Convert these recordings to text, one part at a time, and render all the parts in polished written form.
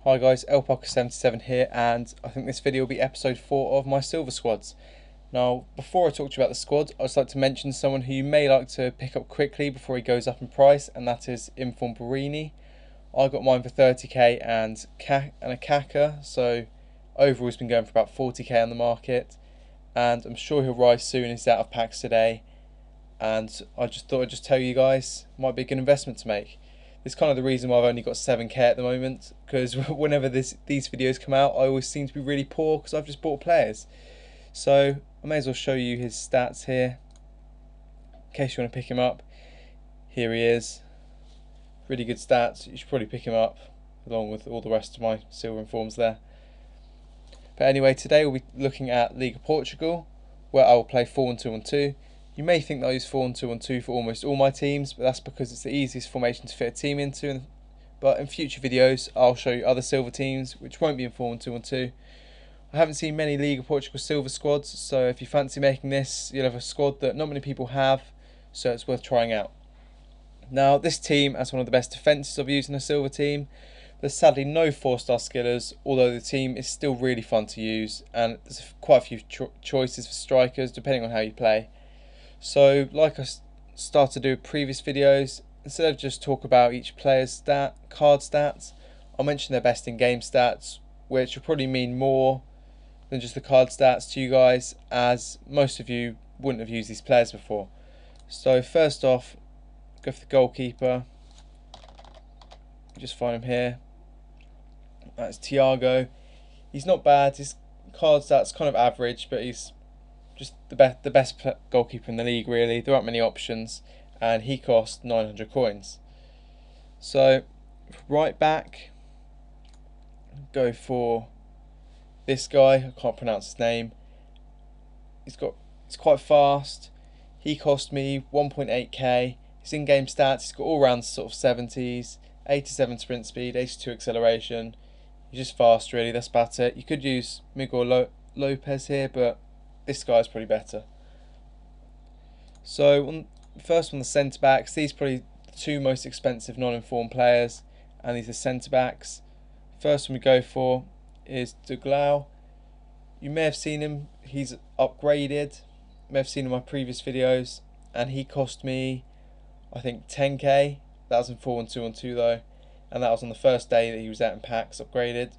Hi guys, Ep.4 here, and I think this video will be episode 4 of my silver squads. Now, before I talk to you about the squad, I'd just like to mention someone who you may like to pick up quickly before he goes up in price, and that is Inform Barini. I got mine for 30k and a Kaka, so overall he's been going for about 40k on the market, and I'm sure he'll rise soon. He's out of packs today, and I just thought I'd just tell you guys, might be a good investment to make. It's kind of the reason why I've only got 7k at the moment, because whenever these videos come out, I always seem to be really poor because I've just bought players. So I may as well show you his stats here, in case you want to pick him up. Here he is, really good stats. You should probably pick him up along with all the rest of my silver informs there. But anyway, today we'll be looking at Liga Portugal, where I will play 4-1-2-1-2. You may think that I use 4-1-2-1-2 for almost all my teams, but that's because it's the easiest formation to fit a team into. But in future videos, I'll show you other silver teams, which won't be in 4-1-2-1-2. I haven't seen many Liga Portugal silver squads, so if you fancy making this, you'll have a squad that not many people have, so it's worth trying out. Now, this team has one of the best defences I've used in a silver team. There's sadly no 4-star skillers, although the team is still really fun to use, and there's quite a few choices for strikers depending on how you play. So, like I started to do previous videos, instead of just talk about each player's card stats, I'll mention their best in-game stats, which will probably mean more than just the card stats to you guys, as most of you wouldn't have used these players before. So first off, go for the goalkeeper. Just find him here. That's Thiago. He's not bad. His card stats kind of average, but he's just the best goalkeeper in the league, really. There aren't many options, and he cost 900 coins. So right back, go for this guy. I can't pronounce his name. He's quite fast. He cost me 1.8k. His in-game stats, he's got all round sort of 70s, 87 sprint speed, 82 acceleration. He's just fast, really. That's about it. You could use Miguel Lopez here, but this guy's probably better. So first one, the centre backs. These are probably the two most expensive non-informed players, and these are centre backs. First one we go for is Douglas. You may have seen him. He's upgraded. You may have seen him in my previous videos, and he cost me, I think, 10k. That was in 4-1-2-1-2 though, and that was on the first day that he was out in packs upgraded.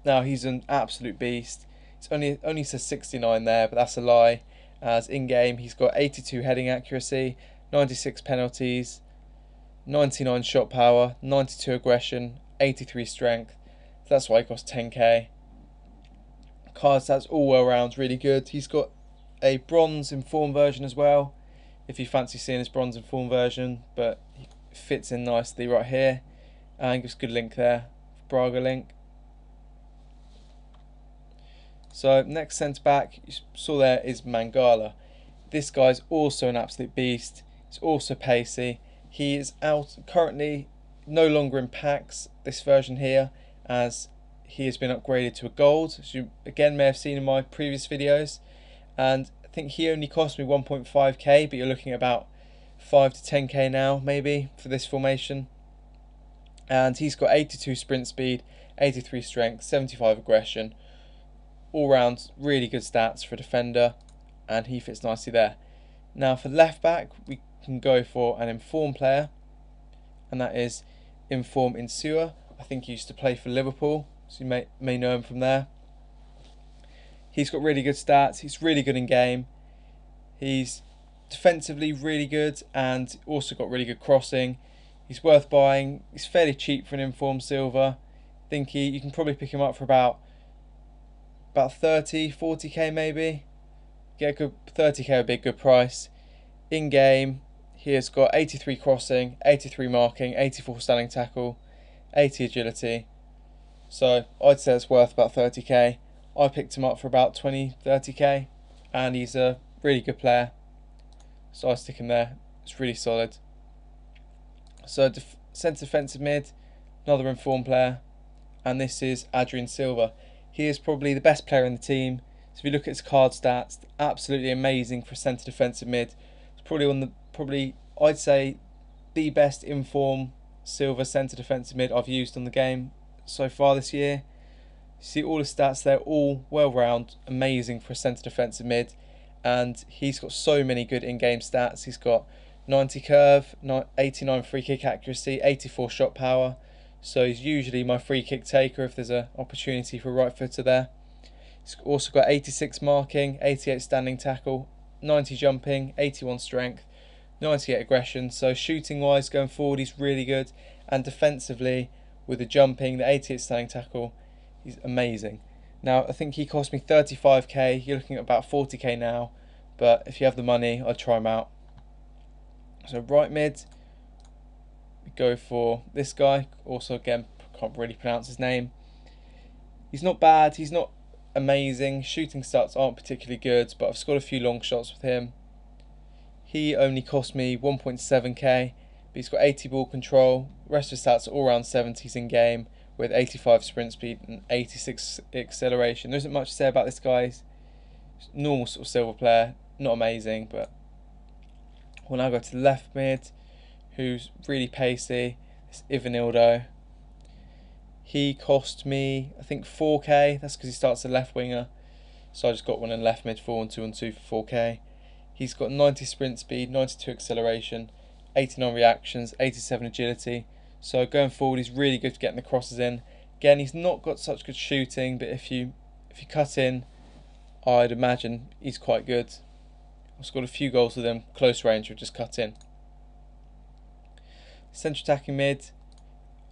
Now he's an absolute beast. It's only says 69 there, but that's a lie, as in game he's got 82 heading accuracy, 96 penalties, 99 shot power, 92 aggression, 83 strength. So that's why he costs 10k. Card stats all well round really good. He's got a bronze inform version as well, if you fancy seeing his bronze inform version, but he fits in nicely right here, and gives a good link there, Braga link. So next centre back you saw there is Mangala. This guy's also an absolute beast. He's also pacey. He is out currently, no longer in packs, this version here, as he has been upgraded to a gold, as you again may have seen in my previous videos. And I think he only cost me 1.5k, but you're looking at about 5 to 10k now maybe for this formation. And he's got 82 sprint speed, 83 strength, 75 aggression. All round really good stats for a defender, and he fits nicely there. Now for left back we can go for an inform player, and that is Inform Insua. I think he used to play for Liverpool, so you may know him from there. He's got really good stats. He's really good in game. He's defensively really good, and also got really good crossing. He's worth buying. He's fairly cheap for an inform silver. I think you can probably pick him up for about 30, 40k maybe. Get a good 30k would be a good price. In game, he has got 83 crossing, 83 marking, 84 standing tackle, 80 agility. So I'd say it's worth about 30k. I picked him up for about 20, 30k, and he's a really good player. So I stick him there. It's really solid. So centre defensive mid, another informed player, and this is Adrian Silva. He is probably the best player in the team. So if you look at his card stats, absolutely amazing for centre defensive mid. It's probably I'd say the best inform silver centre defensive mid I've used on the game so far this year. You see all his stats, they're all well round, amazing for a centre defensive mid, and he's got so many good in-game stats. He's got 90 curve, 89 free kick accuracy, 84 shot power, so he's usually my free kick taker if there's an opportunity for a right footer there. He's also got 86 marking, 88 standing tackle, 90 jumping, 81 strength, 98 aggression, so shooting wise going forward he's really good, and defensively with the jumping, the 88 standing tackle, he's amazing. Now I think he cost me 35k, you're looking at about 40k now, but if you have the money I'd try him out. So right mid, we go for this guy, also again can't really pronounce his name. He's not bad, he's not amazing, shooting stats aren't particularly good, but I've scored a few long shots with him. He only cost me 1.7k, but he's got 80 ball control, rest of his stats are all around 70s in game, with 85 sprint speed and 86 acceleration. There isn't much to say about this guy. He's normal sort of silver player, not amazing, but we'll now go to the left mid, who's really pacey. It's Ivanildo. He cost me, I think, 4k. That's because he starts a left winger, so I just got one in left mid, 4 and 2 and 2 for 4k. He's got 90 sprint speed, 92 acceleration, 89 reactions, 87 agility. So going forward, he's really good for getting the crosses in. Again, he's not got such good shooting, but if you cut in, I'd imagine he's quite good. I've scored a few goals with him, close range, or just cut in. Central attacking mid,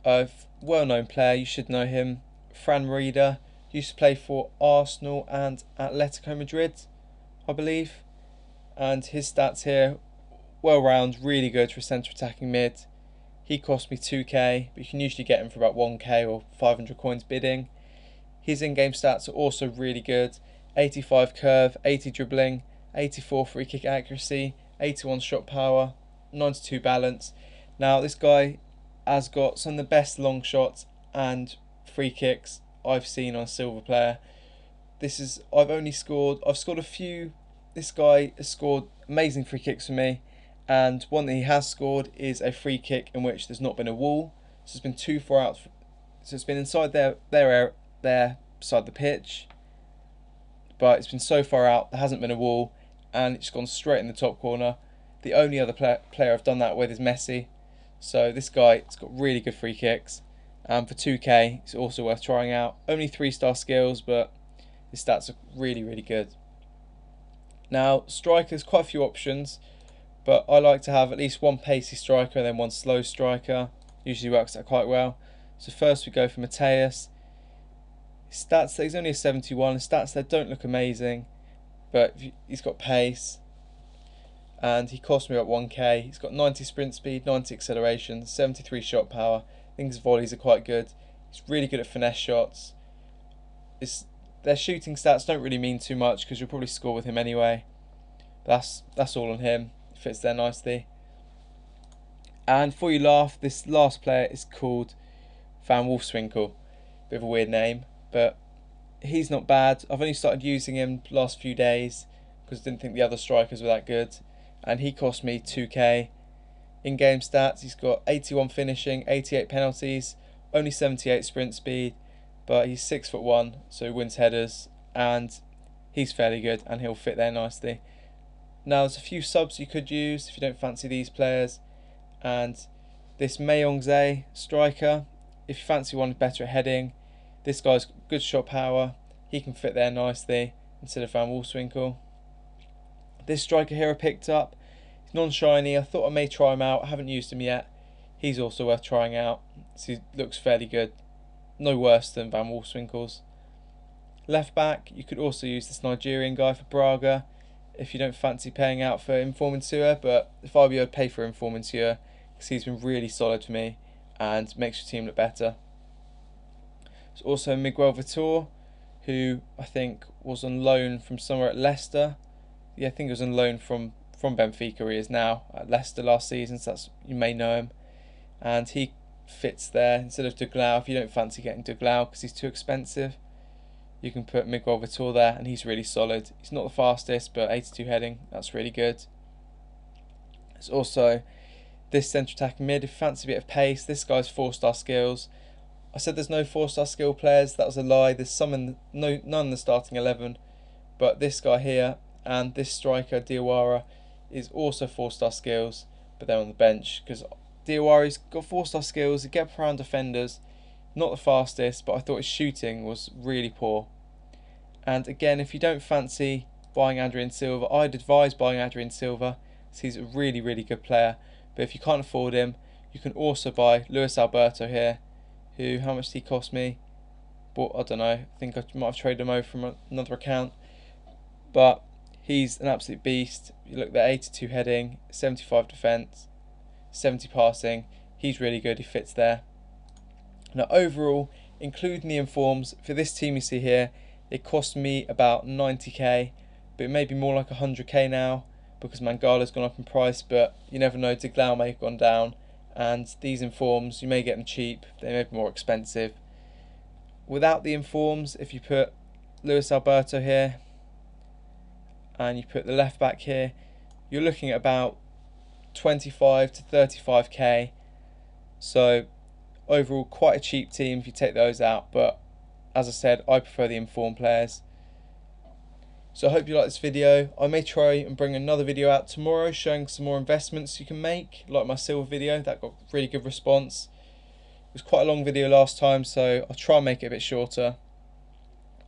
a well-known player, you should know him. Fran Merida, used to play for Arsenal and Atletico Madrid, I believe. And his stats here, well round, really good for a central attacking mid. He cost me 2k, but you can usually get him for about 1k or 500 coins bidding. His in-game stats are also really good. 85 curve, 80 dribbling, 84 free kick accuracy, 81 shot power, 92 balance. Now this guy has got some of the best long shots and free kicks I've seen on a silver player. I've scored a few. This guy has scored amazing free kicks for me, and one that he has scored is a free kick in which there's not been a wall, so it's been too far out, so it's been inside their side the pitch, but it's been so far out there hasn't been a wall, and it's gone straight in the top corner. The only other player I've done that with is Messi, so this guy has got really good free kicks, and for 2k it's also worth trying out. Only 3-star skills, but his stats are really, really good. Now, strikers, quite a few options, but I like to have at least one pacey striker and then one slow striker. Usually works out quite well. So first we go for Mateus. His stats, he's only a 71. His stats there don't look amazing, but he's got pace, and he cost me about 1k. He's got 90 sprint speed, 90 acceleration, 73 shot power. I think his volleys are quite good. He's really good at finesse shots. Their shooting stats don't really mean too much because you'll probably score with him anyway. That's all on him. It fits there nicely. And for you laugh, this last player is called Van Wolfswinkel. Bit of a weird name, but he's not bad. I've only started using him the last few days because I didn't think the other strikers were that good. And he cost me 2k. In-game stats, he's got 81 finishing, 88 penalties, only 78 sprint speed, but he's 6'1", so he wins headers, and he's fairly good, and he'll fit there nicely. Now there's a few subs you could use if you don't fancy these players, and this Mayongze striker, if you fancy one better at heading, this guy's good shot power, he can fit there nicely instead of Van Wolfswinkel. This striker here I picked up, he's non-shiny, I thought I may try him out, I haven't used him yet. He's also worth trying out, so he looks fairly good. No worse than Van Wolfswinkel's. Left back, you could also use this Nigerian guy for Braga if you don't fancy paying out for Informantua, but if I were you, I'd pay for Informantua because he's been really solid for me and makes your team look better. There's also Miguel Vitor, who I think was on loan from somewhere at Leicester. Yeah, I think he was on loan from Benfica. He is now at Leicester last season, so you may know him. And he fits there instead of Douglas. If you don't fancy getting Douglas because he's too expensive, you can put Miguel Vitor there, and he's really solid. He's not the fastest, but 82 heading, that's really good. There's also this central attacking mid. If you fancy a bit of pace, this guy's 4-star skills. I said there's no 4-star skill players. That was a lie. There's some none in the starting 11, but this guy here and this striker Diawara is also 4-star skills, but they're on the bench because Diawara's got 4-star skills. He gets around defenders, not the fastest, but I thought his shooting was really poor. And again, if you don't fancy buying Adrien Silva, I'd advise buying Adrien Silva. He's a really, really good player. But if you can't afford him, you can also buy Luis Alberto here, who, how much did he cost me? But I don't know, I think I might have traded him over from another account. But he's an absolute beast. You look at the 82 heading, 75 defence, 70 passing. He's really good, he fits there. Now overall, including the informs, for this team you see here, it cost me about 90k, but it may be more like 100k now because Mangala's gone up in price, but you never know, De Glau may have gone down, and these informs, you may get them cheap, they may be more expensive. Without the informs, if you put Luis Alberto here, and you put the left back here, you're looking at about 25 to 35k, so overall quite a cheap team if you take those out, but as I said, I prefer the informed players. So I hope you like this video. I may try and bring another video out tomorrow showing some more investments you can make, like my silver video, that got really good response. It was quite a long video last time, so I'll try and make it a bit shorter.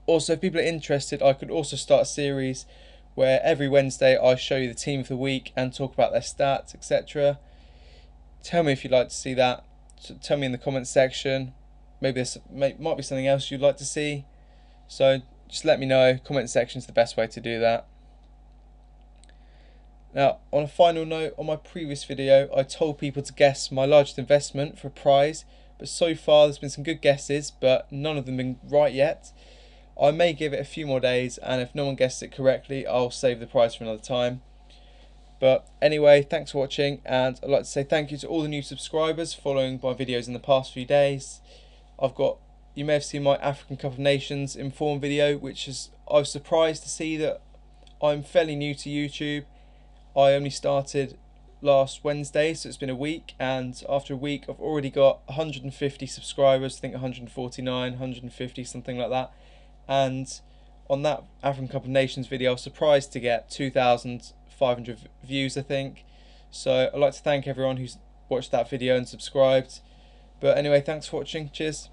Also, if people are interested, I could also start a series where every Wednesday I show you the team of the week and talk about their stats, etc. Tell me if you'd like to see that. So tell me in the comments section. Maybe this might be something else you'd like to see, so just let me know. Comment section is the best way to do that. Now, on a final note, on my previous video I told people to guess my largest investment for a prize, but so far there's been some good guesses, but none of them been right yet. I may give it a few more days, and if no one guesses it correctly, I'll save the prize for another time. But anyway, thanks for watching, and I'd like to say thank you to all the new subscribers following my videos in the past few days. You may have seen my African Cup of Nations inform video, which is, I was surprised to see that I'm fairly new to YouTube. I only started last Wednesday, so it's been a week, and after a week I've already got 150 subscribers, I think 149, 150, something like that. And on that African Cup of Nations video I was surprised to get 2,500 views, I think. So I'd like to thank everyone who's watched that video and subscribed. But anyway, thanks for watching, cheers.